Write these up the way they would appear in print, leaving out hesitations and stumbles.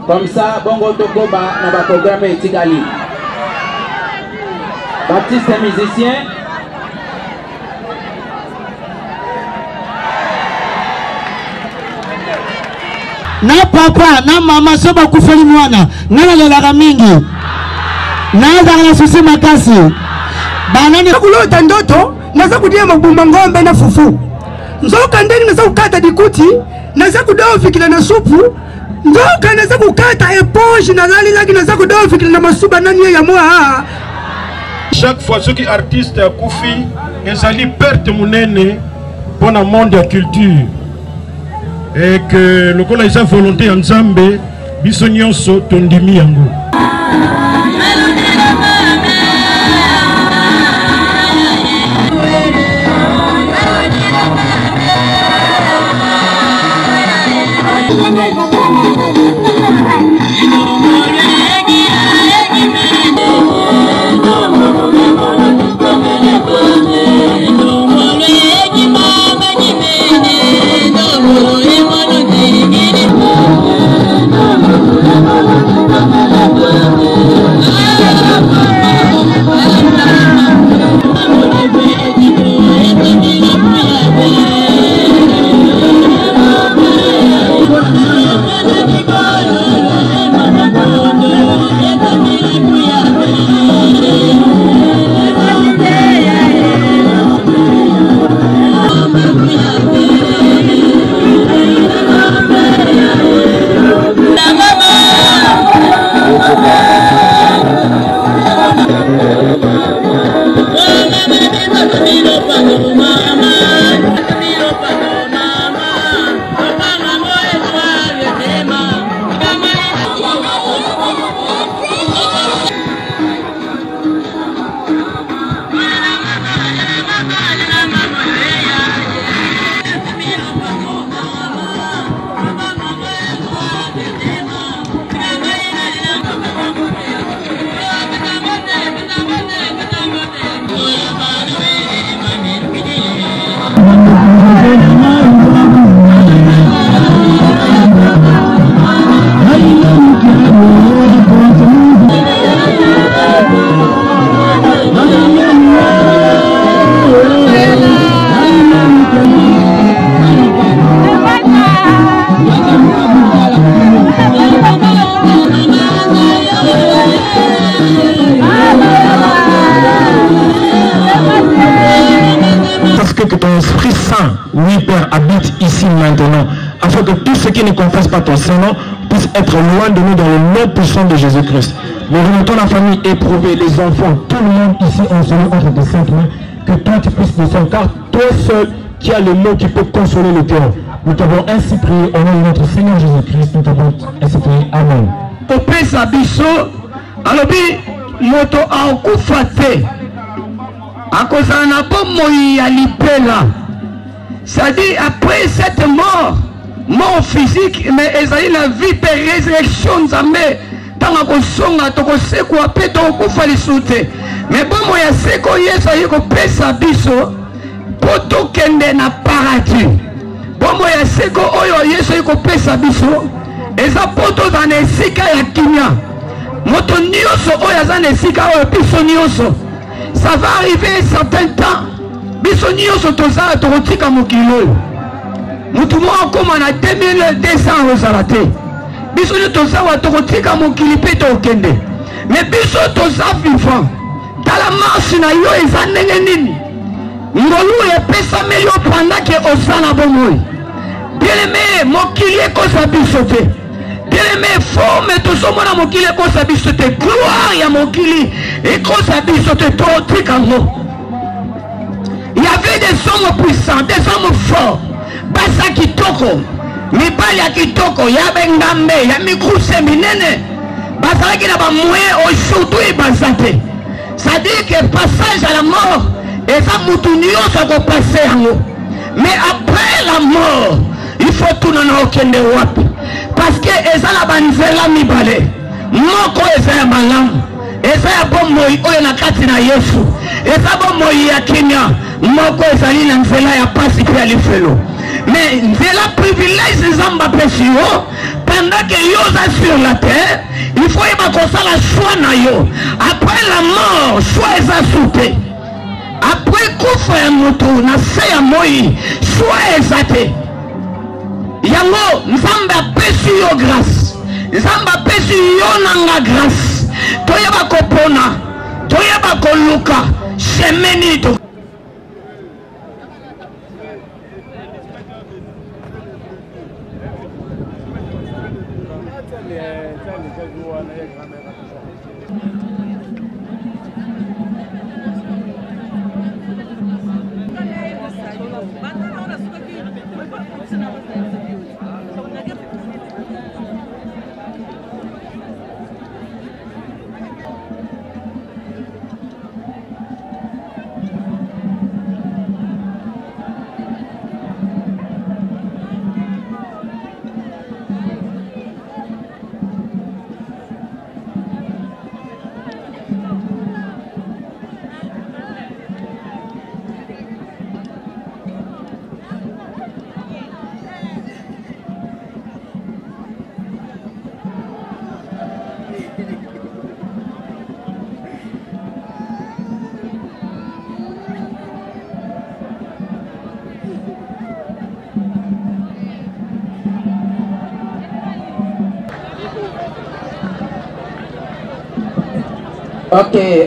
Comme ça, bongo tokoba na ba programme etikali. Baptiste est musicien. Na papa na mama soba kufeli mwana nana lelaka mingi naanza na susi makasi banani kulota ndoto naza kudia mabumba ngombe na fufu nzoka ndeni naza kukata dikuti naza kudawa fikila na supu nzoka naza kukata eponge na lali laki naza kudawa fikila na masuba nani ya mwa. Chaque fois ceux qui artistes à Koufi ezali perte munene pour le monde de la culture et que le kola isa volonté en Zambé biso nyonso tondimi yango. Que ton Esprit Saint, oui Père, habite ici maintenant, afin que tous ceux qui ne confessent pas ton Saint-Nom puissent être loin de nous dans le nom puissant de Jésus-Christ. Nous remettons la famille éprouvée, les enfants, tout le monde ici en celui entre tes saintes mains, que toi tu puisses descendre, car toi seul qui as le mot qui peut consoler le cœur. Nous t'avons ainsi prié au nom de notre Seigneur Jésus-Christ, nous t'avons ainsi prié. Amen. Topesa biso, alobi moto akufate. Akozana na bomoi ya lipela. C'est-à-dire après cette mort physique, mais ezali la vie de résurrection nzambe. Tanga kosonga tokosekwa pe tokufa lisute. Mais bomoi ya seko Yesu ayiko pesa biso poto kende na paradis. Bomoi ya seko oyo Yesu ayiko pesa biso eza poto za nesika ya kinya. Moto nyonso oyo za nesika oyo biso nyonso. Ça va arriver un certain temps. Biso nyonso tozala tokotika mokilo. Mutu moko koma na 2200 ozala te. Biso nyonso tozala tokotika mokili pe tokende. Mais biso toza vivant. Tala marche na yo eza ndenge nini. Ngolu epesami yo pendant que ozala bomoi. Bien-aimé, mokili ekosa biso te. Bien-aimé, forme tozomona mokili ekosa biso te. Gloire ya mokili ekosa biso te totika ngo. Il y avait des hommes puissants, des hommes forts. Basa kitoko, mibali ya kitoko, ya bengambe, ya mikruse minene. Basa ki na ba moyen aujourd'hui basate. Ça dit que passage à la mort, et ça moutounio ça va passer en haut. Mais après la mort, il faut tout non okende wapi. Parce que eza la banzela mibale. Moko eza ya malamu. Eza ya bomoi oyo na kati na Yesu. Eza bomoi ya Kenya. Moko ezali na nzela ya pasi pe ya lifelo. Mais nzela privilège nzamba pesi yo. pendant que yo êtes sur la terre, il faut que ça la choix na yo. Après la mort, choix est sauté. Après kufa ya moto na se ya moi, choix est sauté. Yango nzambe apesi yo grâce. Nzambe apesi yo nanga grâce. Toyeba kopona, toyeba koluka, chemeni to.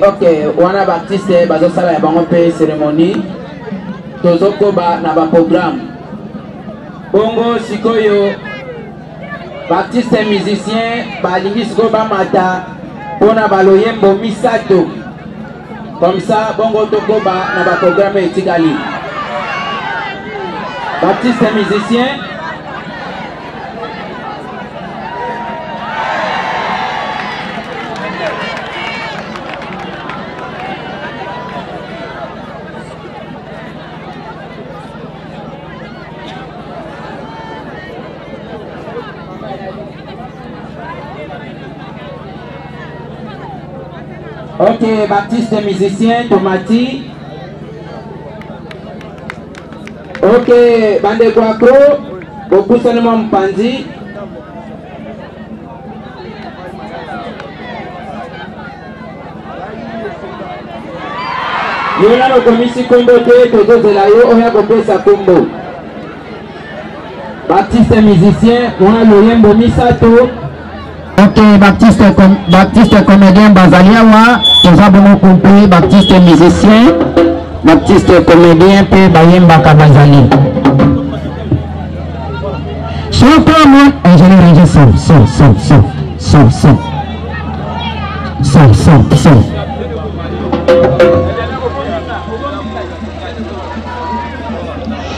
Ok, wana Baptiste bazosala ya bango pe cérémonie tozokoba na ba programme bongo sikoyo Baptiste musicien balingi sikoyo bamata pona baloyembo misato comme ça bongo tokoba na ba programme etikali Baptiste musicien. Ok, Baptiste musicien, Tomati. Ok, Bande Guacro, beaucoup seulement Mpandi. Yona no komisi kombo te, todo de la yo, oya kopesa kombo. Baptiste musicien, on a l'oyembo misato. Ok, Baptiste comédien Bazaliawa, nous avons compris Baptiste musicien, Baptiste comédien P. Bayemba Kabazali. Chaque mois, ingénieur son.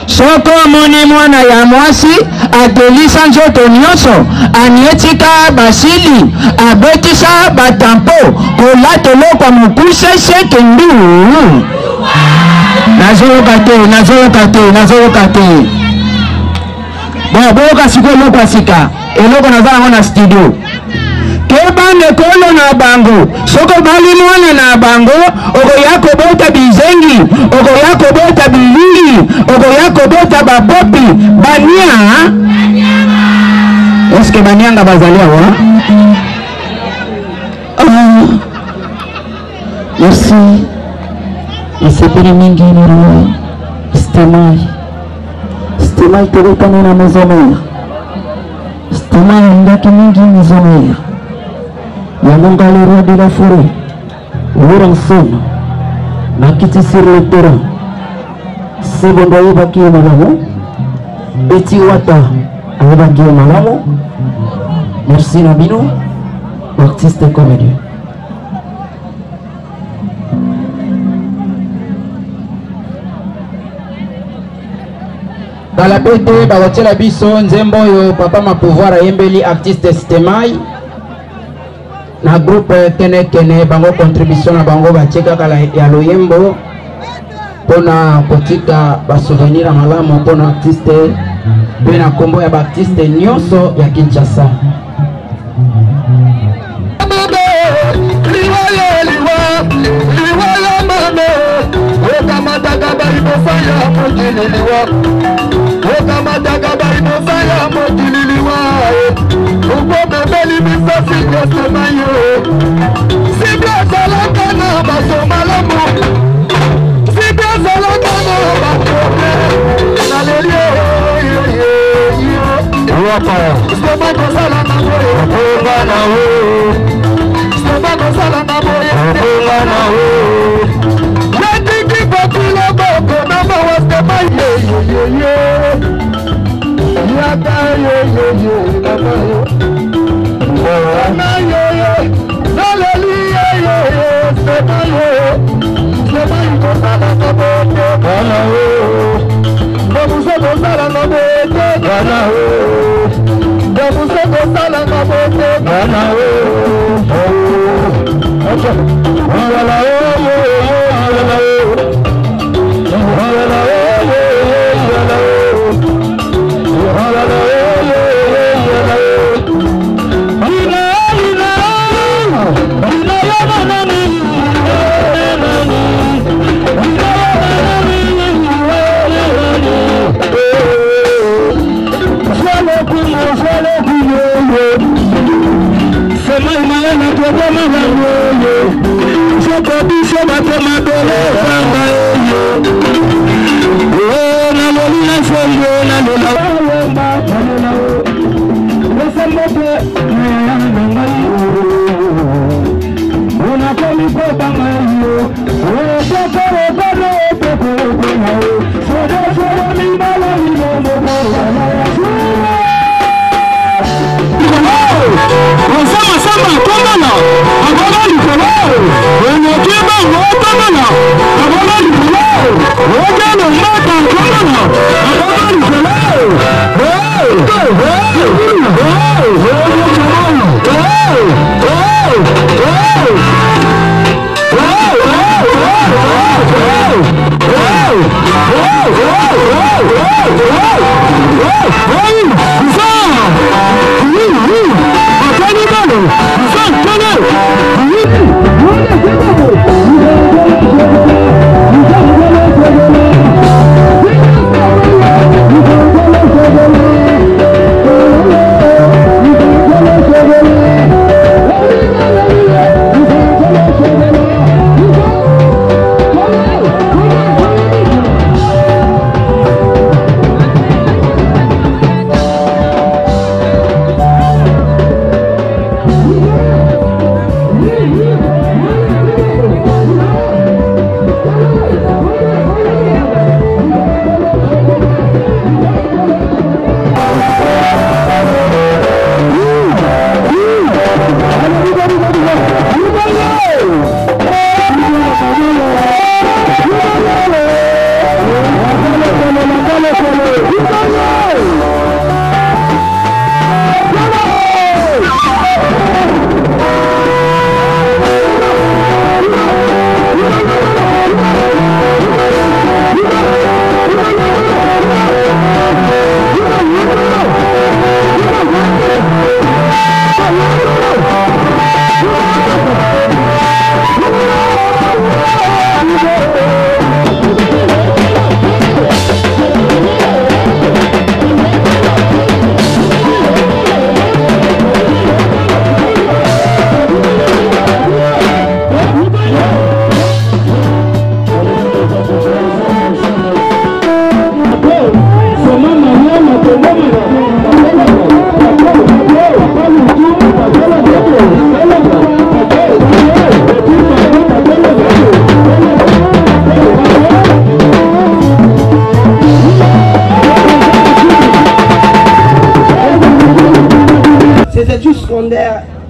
Soko moni mwana ya mwasi adelisa nzoto nyonso anietika basili abetisa batampo kolatolo kwa mokuse sekendu nazoloka te bon boyoka sikoyo eloko ya sika eloko naza nango na studio kebande kolo na bango soko bali mwana na bango okoya kobota bizengi okoya kobota bilili okoya kobota bapopi bania eske banianga bazali awa merci isepeli mingi nero stemai tokokani na mozomera stemai ndaki mingi mozomera Yamanga le roi de la forêt, Ouranson, Nakiti sur le terrain, Sebondaye Baki Malamo, Betty Wata, Ayabaki Malamo, merci Nabino, artiste et comédien. Dans la beauté, Bawatia Bisso, Nzembo yo, Papa ma pouvoir à Yembeli, artiste Stemai. Na groupe kene bango contribution na bango bacheka kala ya loyembo pona kotika ba souvenir malamu pona artiste bena kombo ya Baptiste nyonso ya Kinshasa.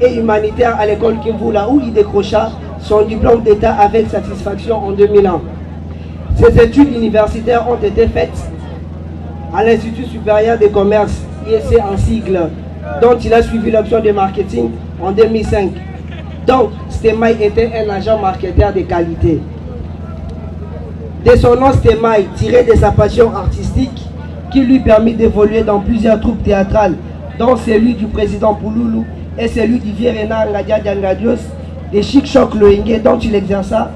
Et humanitaire à l'école Kimvula où il décrocha son diplôme d'état avec satisfaction en 2001. Ses études universitaires ont été faites à l'Institut supérieur des commerces, ISC en sigle, dont il a suivi l'option de marketing en 2005. Donc, Stemai était un agent marketeur de qualité. De son nom Stemai, tiré de sa passion artistique, qui lui permit d'évoluer dans plusieurs troupes théâtrales, dont celui du président Pouloulou et celui du vieux Renard Ngadia Diangadios, de Chic Choc Loengue, dont il exerça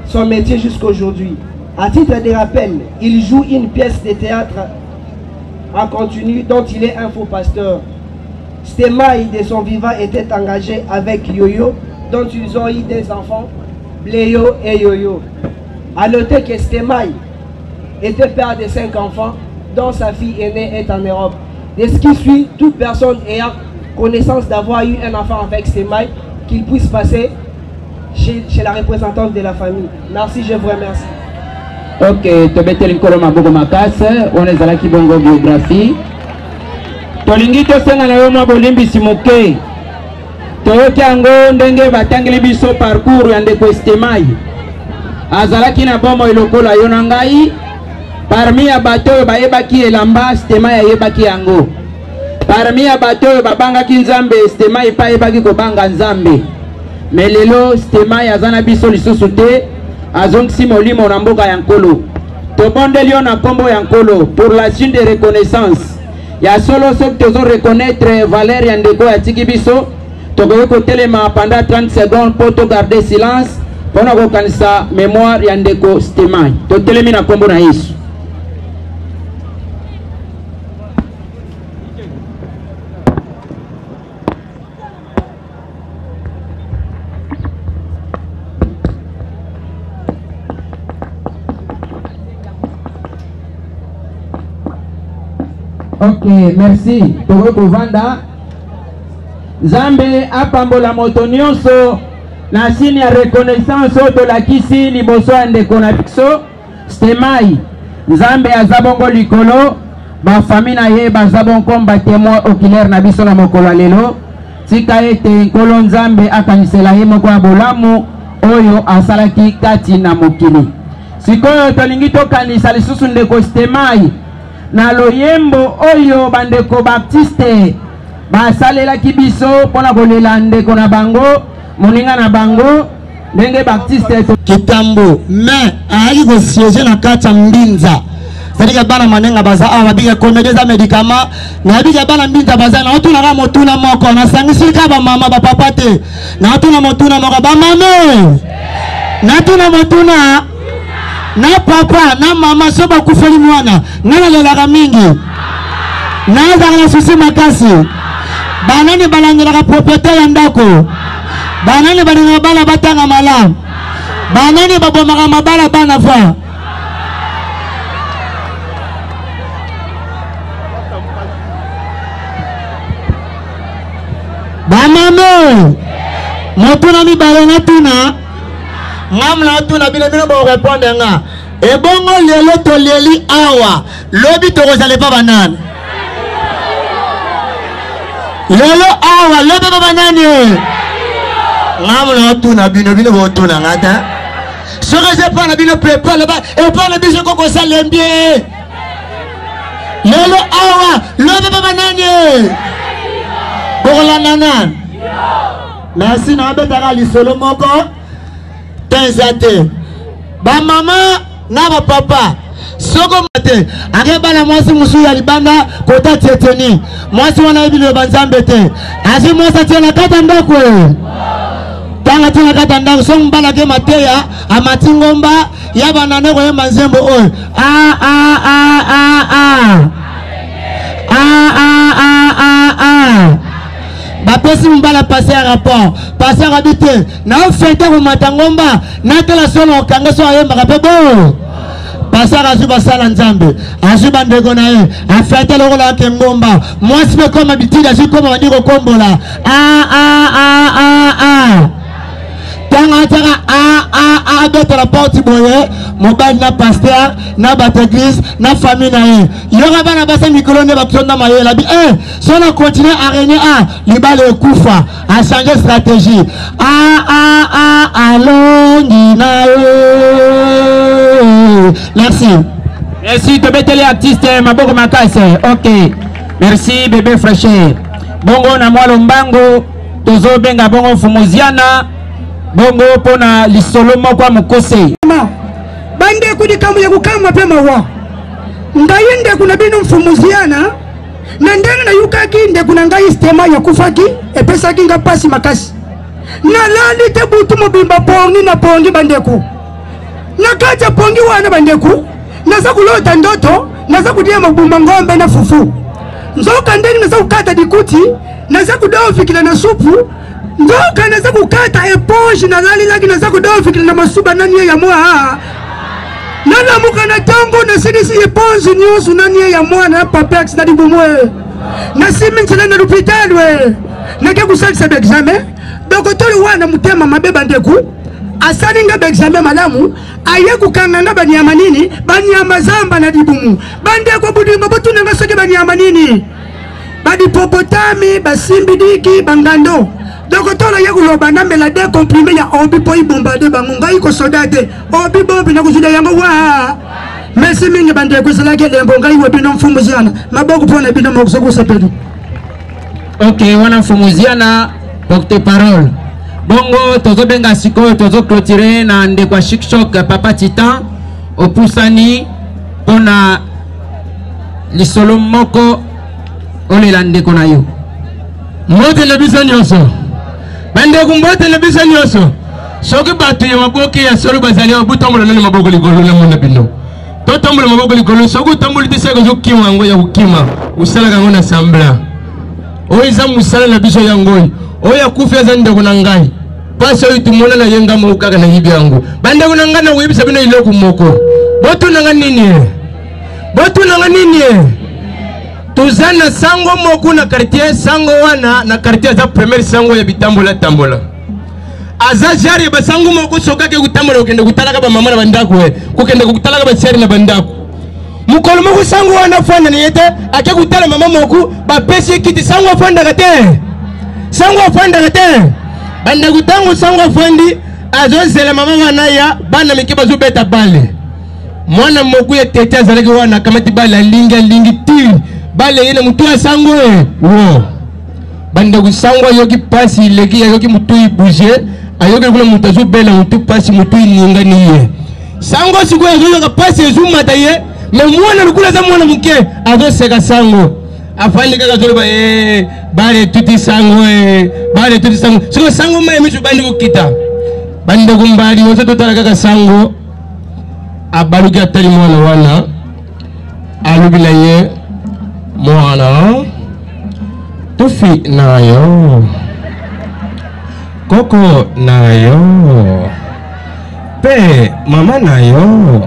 son métier jusqu'à aujourd'hui. À titre de rappel, il joue une pièce de théâtre en continu dont il est un faux pasteur. Stemai, de son vivant, était engagé avec Yo-Yo dont ils ont eu des enfants, Bléo et Yoyo. A noter que Stemai était père de 5 enfants, dont sa fille aînée est en Europe. De ce qui suit, toute personne ayant connaissance d'avoir eu un enfant avec Stemai, qu'il puisse passer chez la représentante de la famille. Merci, je vous remercie. Ok, Tobete Linkolo Mabogo Makase, on est à la Kibongo biographie. Tolingi Tosenga na Yoma Bolimbi Simoke. Toyoki Ango Ndenge Batangeli Biso parcours Yande Kwestemai. Azalaki na bomo ilokola Yonangai. Parmi ya bato Bayebaki Elamba, Stemai Ayebaki Yango. Parmi ya bato Babanga Kinzambe, Stemai Payebaki Kobanga Nzambe. Melelo Stemai Azana Biso Lisusu te. Azongsi Molimo Namboka Yankolo. Tobonde Liona Kombo Yankolo pour la signe de reconnaissance. Ya solo sok tozo reconnaître Valère Yandeko ya Tikibiso. Tokoyo kotelema pendant 30 secondes pour te garder silence. Pona kokanisa mémoire Yandeko Stemai. Totelemi na kombo na Yesu. Ok, merci. Toko Vanda. Zambe apambola moto nyonso na signe ya reconnaissance oto la kisi liboso ndeko na biso Stemai. Zambe azabongo likolo ba famille na ye bazabongo ba témoin oculaire na biso na mokolo lelo. Tika ete nkolo Nzambe akanisela ye moko ya bolamu oyo asalaki kati na mokili. Sikoyo tolingi tokanisa lisusu ndeko Stemai na loyembo oyo bandeko Baptiste basalela kibiso pona kolela ndeko na bango moninga na bango ndenge Baptiste kitambo mais aali ko siéger na kati mbinza c'est-à-dire bana manenga baza awa biga comédie za médicament na biga bana mbinza baza na otuna ka motuna moko na sangisi ka ba mama ba papa te na otuna motuna moko ba mama na tuna motuna na papa na mama soba kufeli mwana nana lela mingi na za na susi makasi banani balangela ka propriétaire ya ndako banani balinga bala batanga malamu banani babomaka mabala bana fa bamame motuna mibale na tuna ngamla tuna bile bino bo répondre nga ebongo lelo to leli awa lobi to kozale pa banana lelo awa lobi pa banani ngamla tuna bino bo tuna ngata soka se pa na bino prepare ba e pa na biso koko salembie lelo awa lobi pa banani bola nana merci na betaka lisolo moko tenzate ba mama na ba papa soko mate ake bana mwasi musu ya libanda kota tieteni mwasi wana ibilo banzambe te asi mwasa tena kata ndako tanga tena kata ndako so mbala ke mateya amatingomba ya banane ko yemba nzembo oyo bapesi mbala passer rapport passer habité na fête ko matangomba na tela solo kanga so ayemba kapebo passer azuba sala nzambe azuba ndeko na ye afete loko la kengomba mwasi pe comme habitude azu comme on dit ko kombola tanga tanga d'autres la porte boye mobile na pasteur na bat église na famille na ye yoga bana basa mikolo ne bakionda maye la bi si on continue à régner libale kufa à changer stratégie allons na merci merci tobeteli artiste maboko makase. Ok, merci bébé fraîcheur bongo na mwalo mbango tozo benga bongo fumuziana bongo pona lisolo moko mukose bande kudikamu ya kukama pema wa ndayende kuna binu mfumuziana na ndenge na yukaki nde kuna ngai Stemai ya kufaki epesa kinga pasi makasi na lali te butu mobimba pongi na pongi bandeku na kacha pongi wana bandeku naza kulota ndoto naza kudia mabumba ngombe na fufu nzoka ndenge naza kukata dikuti naza kudoa fikila na supu nzoka naza kukata eponge nazalilaki naza kudofikila na masuba nani ya mwa nalamuka na tango nasilisi eponge nyonso nani ya mwa na papex na dibumwe nasimi ntsela na l'hôpital we nake kusalisa examen dokotori wana mutema mabeba ndeku asalinga examen malamu aye kukanganga banyama nini banyama zamba na dibumu bandeko budimba botunanga soki banyama nini badipopotami basimbidiki bangando dokotora ye kuloba namela de comprimé ya obi po ibombade bango ngai ko sodate obi bombi na kuzuda yango wa merci mingi bandeko salake lembo ngai webino mfumuziana maboko pona bino mokusoko sepedi. Ok, wana mfumuziana porte parole bongo tozo benga siko tozo clôturer na ndekwa Chic-Choc papa Titan opusani pona lisolo moko olela ndeko na yo mbote le bisa nyonso bande kumbote le bisa nyonso soki batu ya maboki ya solo bazali obutombola nani maboko likolo na mona bino to tombola maboko likolo soki tombola tisaka zo kiwa ngo ya ukima usala kango na sambla oiza musala na biso yango oya kufia za ndeko na ngai paso itumona na yenga mo kaka na yibi yango bande kunanga na webisa bino iloko moko botu nanga nini tuzana sango moku na quartier sango wana na quartier za première sango ya bitambola tambola aza jari ba sango moku soka ke kutambola ukende kutalaka ba mama na bandako we kukende kutalaka ba seri na bandako mukolo moku sango wana fanda ni yete ake kutala mama moku ba pesi kiti sango fanda kate banda kutango sango fandi azozela mama wana ya bana mikiba zubeta bale mwana moku ya tete azalaki wana kamati bale lingi tiri bale yene mutu asango wo banda kusango yoki pasi leki yoki mutu ibuje ayoki kuna mutu azubela mutu pasi mutu ininga niye sango siku yoka pasi ezumata ye me mwana lukula za mwana muke azoseka sango afandi kaka zolo bale tuti sango siko sango mae mitu bandi kukita bandi kumbali wose totala kaka sango abaluki atali mwana wana alubila ye mwana tufi nayo koko nayo pe mama nayo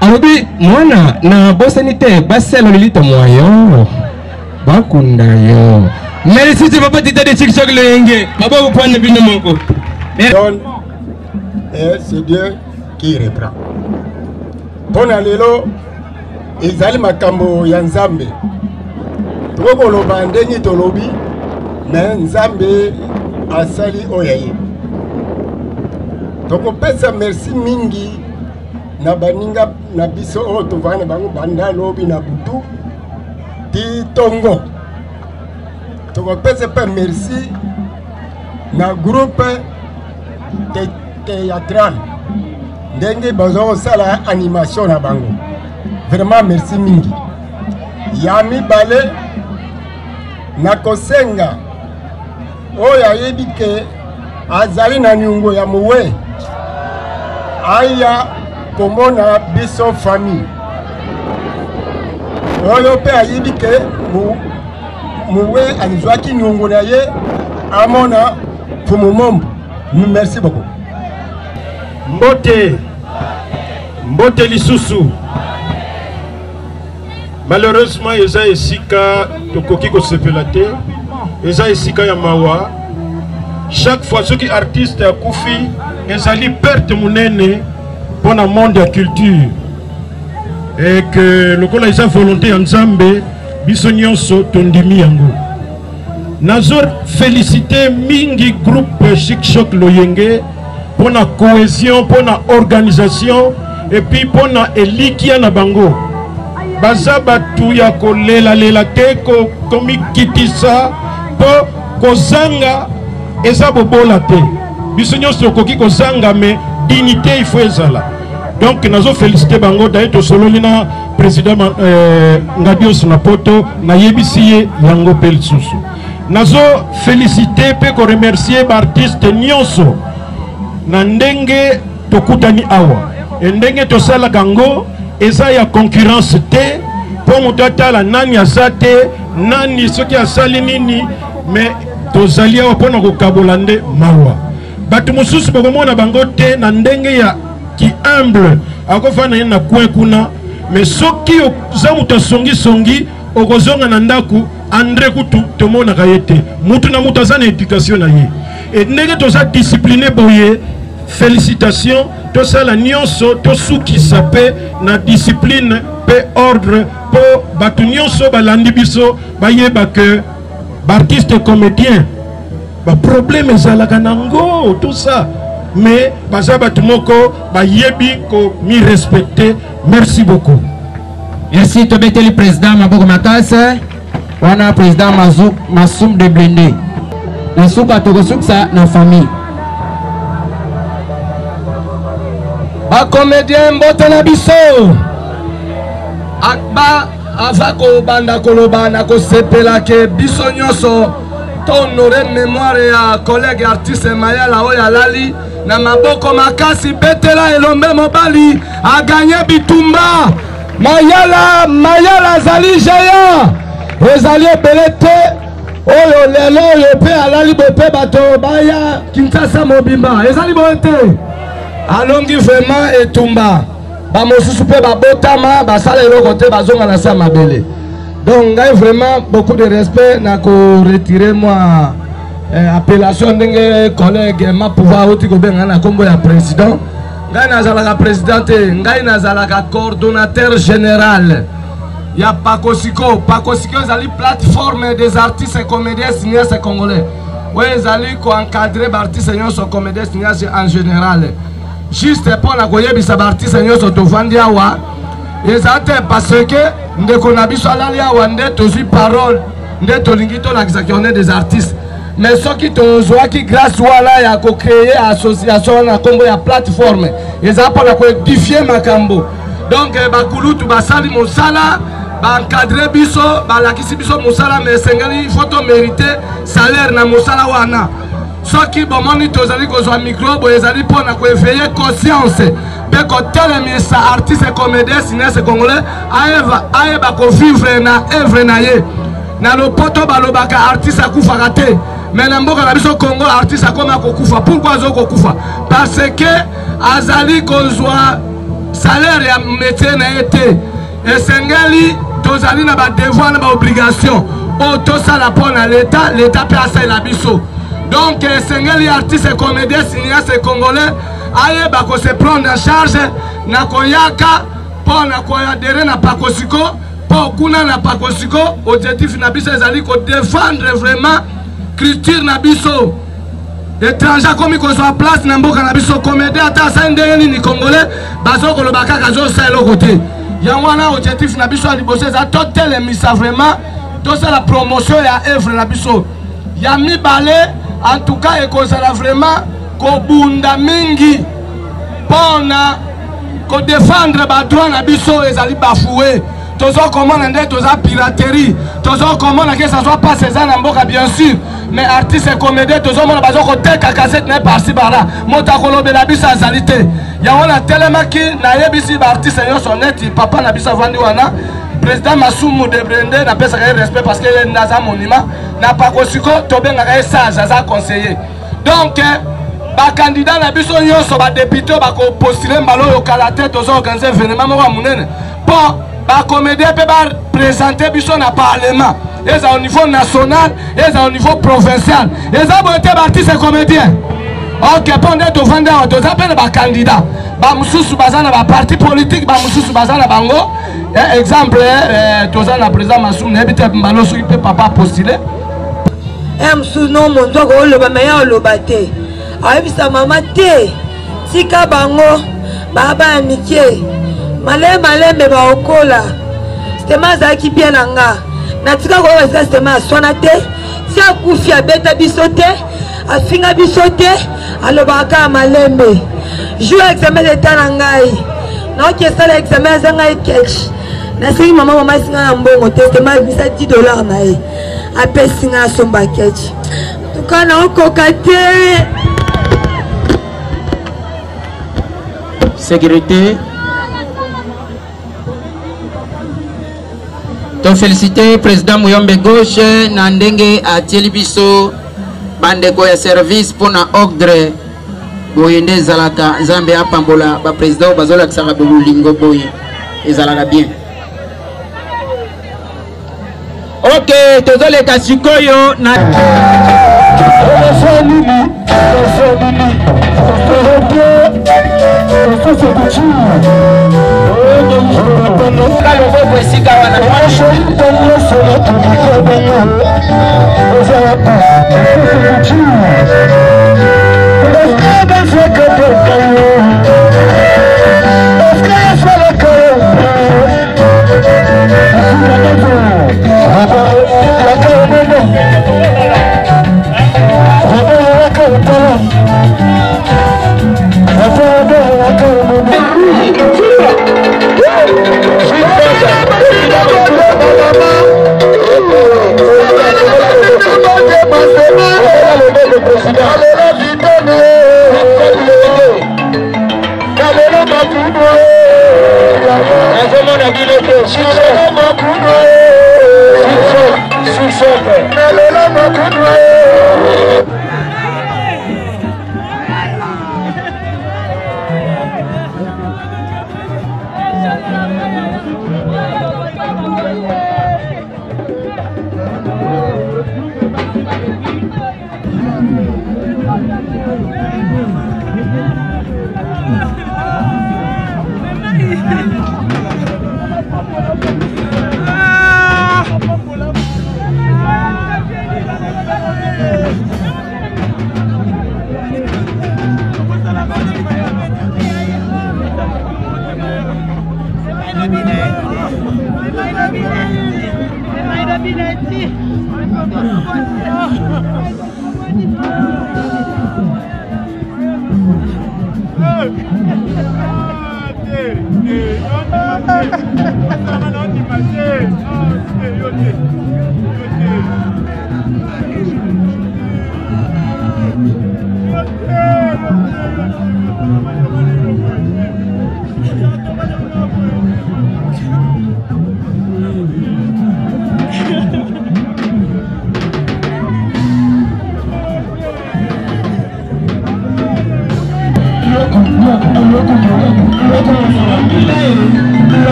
alubi mwana na bosani te baselo lilito mwayo bakunda yo merci c'est papa Tita de Chic-Choc le yenge baba ko pone bino moko et c'est Dieu qui reprend pona lelo ezali makambo ya Nzambe tokoloba ndenge tolobi mais Nzambe asali oyaye tokopesa merci mingi na baninga na biso o tovana bango banda lobi na butu ti tongo tokopesa pa merci na groupe théâtral ndenge bazo sala animation na bango vraiment merci mingi yami bale na kosenga oya yebike azali na nyungo ya muwe aya komona biso famille oyo pe ayebike muwe alizwaki nyungo na ye amona fumumombo merci beaucoup mbote lisusu malheureusement eza esika tokoki kosepela te eza esika ya mawa chaque fois soki artiste akufi ezali perte monene pour le monde de la culture et que lokola eza volonté ya Nzambe biso nyonso tondimi yango nazo féliciter mingi groupe Chic-Choc Loyenge pour la cohésion, pour la organisation et puis pour la elikia na bango baza batu ya kolela lela te ko komi kitisa po kozanga eza bobola te biso nyonso koki kozanga mais dignité il faut ezala donc nazo féliciter bango d'ailleurs to sololi na président Ngadios na poto na yebisi yango pel susu nazo féliciter pe ko remercier ba artiste nyonso na ndenge tokutani awa ndenge tosala kango eza ya concurrence te po moto atala nani azate nani soki asali nini mais tozali awa mpona kokabola nde mawa bato mosusu bakomona bango te na ndenge ya ki humble akofana ye na coin kuna mais soki oza moto asongisongi okozonga na ndaku André kutu tomonaka ye te mutu na mutu aza na éducation na ye et ndenge toza discipliné boye félicitations tosala nyonso tosukisa pe na discipline pe ordre po bato nyonso balandi biso bayeba ke baartiste comédien baproblème ezalaka nango tout ça mais baza bato moko bayebi ko mi respecter. Merci beaucoup. Merci tobeteli président Maboko Makase wana président Massoum de Blende na suka tokosukisa na famille ba comédien mbote na biso akba avako banda koloba na kosepela ke biso nyonso to honorer mémoire ya collègue artiste Mayala oyo alali na Maboko Makasi betela elombe mobali a gagné bitumba Mayala zali jaya ezali ebele te oyo lelo oyo pe alali bope bato baya Kinshasa mobimba ezali boye te alongi vraiment etumba bamosusu pe babotama basala eloko te bazonga na sa mabele donc ngai vraiment beaucoup de respect na ko retirer moi appellation ndenge collègue ma pouvoir oti kobenga na kombo ya président ngai nazalaka président te ngai nazalaka coordonnateur général ya Pakosiko ezali plateforme des artistes et comédiens cinéastes congolais oui ezali ko-encadrer baartiste nyonso comédiens cinéastes en général juste pour la koyebisa baartiste nyonso tovandi awa eza te parce que ndeko na biso alali awa nde tozwi parole nde tolingi tolakisaki on est des artistes mais soki tozwaki grâce wana ya kocréer association na kombo ya plateforme eza mpona koedifie makambo donc bakulutu basali mosala baencadre biso balakisi biso mosala mais esengeli faut to mériter salaire na mosala wana soki bomoni tozali kozwa micro boye ezali mpona koéveiller conscience mpe kotelemisa artiste et comédien cinéaste congolais ayeba kovivre na œuvre na ye na lopoto balobaka artiste akufaka te mais na mboka na biso Congo artiste akoma kokufa. Pourquoi azo kokufa? Parce que azali kozwa salaire ya métier na été esengeli tozali na ba devoir na ba obligation o tosala pona l'état pe asala biso. Donc esengeli artiste et comédien cinéaste congolais ayeba ko se prendre en charge na koyaka pona koyadere na Pakosiko po kuna na Pakosiko objectif na biso ezali ko défendre vraiment culture na biso étranger comme ko soit place na mboka na biso comédien ata sa ndenge ni congolais bazo ko lobaka kazo sa côté yango wana objectif na biso aliboso za totel emisa vraiment to ça la promotion ya œuvre na biso ya mibale en tout cas ekozala vraiment ko bunda mingi pona ko défendre ba droit na biso ezali bafoué tozo komona nde toza piraterie tozo komona que ça soit pas César na mboka bien sûr mais artiste et comédien tozo mona bazo ko teka cassette na par-ci par-là mota kolobela biso azalité ya ona telemaki na yebisi ba artiste nyonso neti papa na biso vandi wana président Massoum de Blende na pesa ka respect parce que il naza monument na Pakosiko tobenga ka sage aza conseiller donc ba candidat na biso nyonso ba député ba ko postuler mbalo yo kala tête tozo organiser événement moko munene po ba comédien peut ba présenter biso na parlement et au niveau national et au niveau provincial et ça bon être artiste comédien. OK pendant to vendre to appelle ba candidat ba mususu bazana ba parti politique ba mususu bazana bango exemple toza na président Massoum na bité mbalo so peut papa postuler mususu non mon zo ko loba meya loba te ayebisa mama te tika bango baba nikie malembe baokola stema zaki bien nanga natika ko ba stema sona te si akufi abeta biso te afinga biso te alobaka malembe jour examen d'état na ngai na ok sala examen za ngai cash na singi mama singa na mbongo te stema bisa $10 na ye apesi nga somba cash tukana okoka te. Sécurité. Donc féliciter président Mouyombe Gauche Nandenge à Tielibiso bandeko ya service pona ordre boye nde ezalaka nzambe apambola baprésident oyo bazolakisaka bolingo boye ezalaka bien. Ok, tozoleka sikoyo na kaloboko esika wana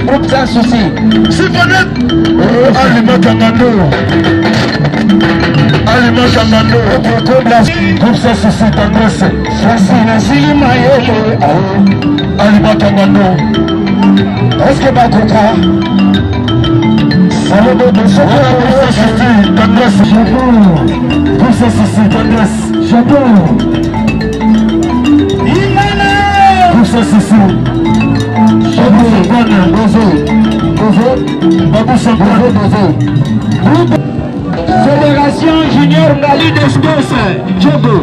groupe sans souci. Alima Kangando. Alima Kangando. Groupe sans souci tendresse. Alima Kangando. Est-ce que ma coca? Groupe sans souci tendresse. Groupe sans souci tendresse. Groupe sans souci. Fédération Junior Ngali d'Estos, Djogo,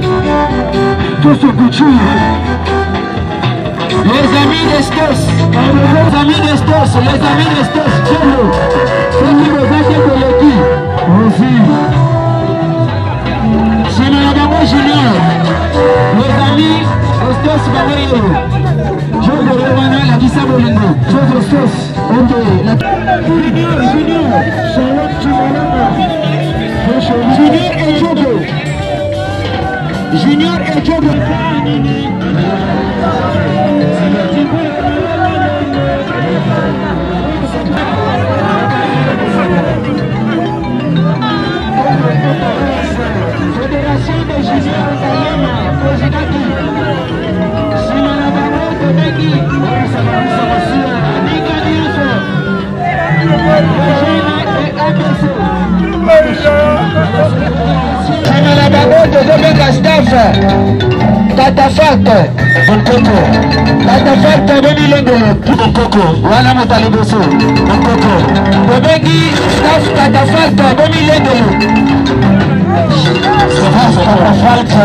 les amis d'Estos, Djogo, ceux qui nous ont collectés, c'est Nagabango Junior, les amis d'Estos Babayero. Djogo Romana, la Gissa Bolingo, Djogo Estos, ok, Junior, Charlotte Chimalama. Junior et Djogo. Junior et Djogo. Catafalque, Monkoko. Catafalque, Boni Lendo, Monkoko. Voilà mon taliboso, Monkoko. Bobegi, staff Catafalque, Boni Lendo. Catafalque,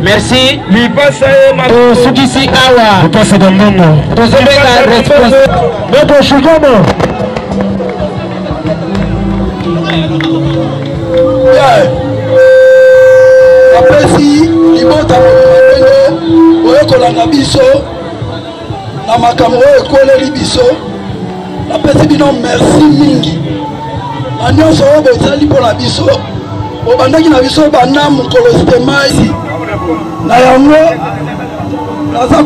merci. Ceux qui s'y awa. Vous passez dans le monde. Vous avez la réponse. Notre choukomo. Après si, libota mwenye, oyekolanga biso, na makambo ekoleli biso, napesi bino merci mingi. Na nyonso oyo bozali mpona biso, obandaki na biso banda mokolo stemai. Na yango naza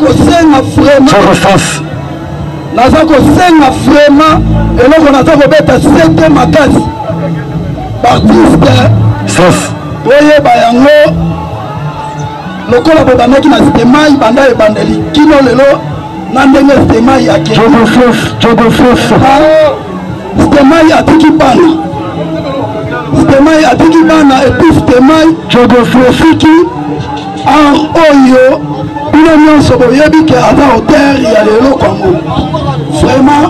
kosenga vraiment eloko naza kobeta sete makasi baartiste oyeba yango lokola bobandaki na stemai banda ebandeli kino lelo na ndenge stemai yake stemai atiki bana epuis stemai jogofofiki ar oyo bino nyonso boyebi ke aza auteur ya lelo kwango vraiment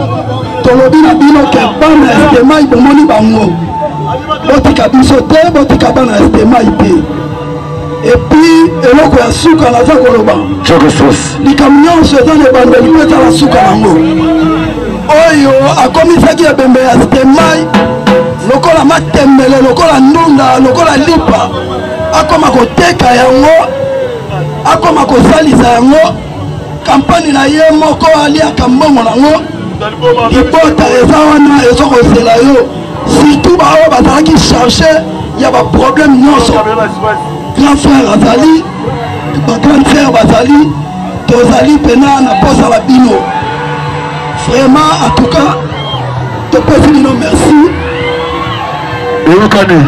tolobi na bino ke bana ya stemai bomoni bango botika biso te botika bana ya stemai te epuis eloko ya suka naza koloba likambo nyonso eza na ebandeli mpo ezala suka nango oyo akomisaki ebembe ya stemai lokola matembele lokola ndunda lokola lipa akoma koteka yango akoma kosalisa yango kampani na ye moko aliaka mbongo nango libota eza wana ezokozela yo surtout baoyo bazalaki charge ya baproblème nyonso grand frère azali bagrande frère bazali tozali pena na posa la bino vraiment en tout cas topesi bino merci Elokane.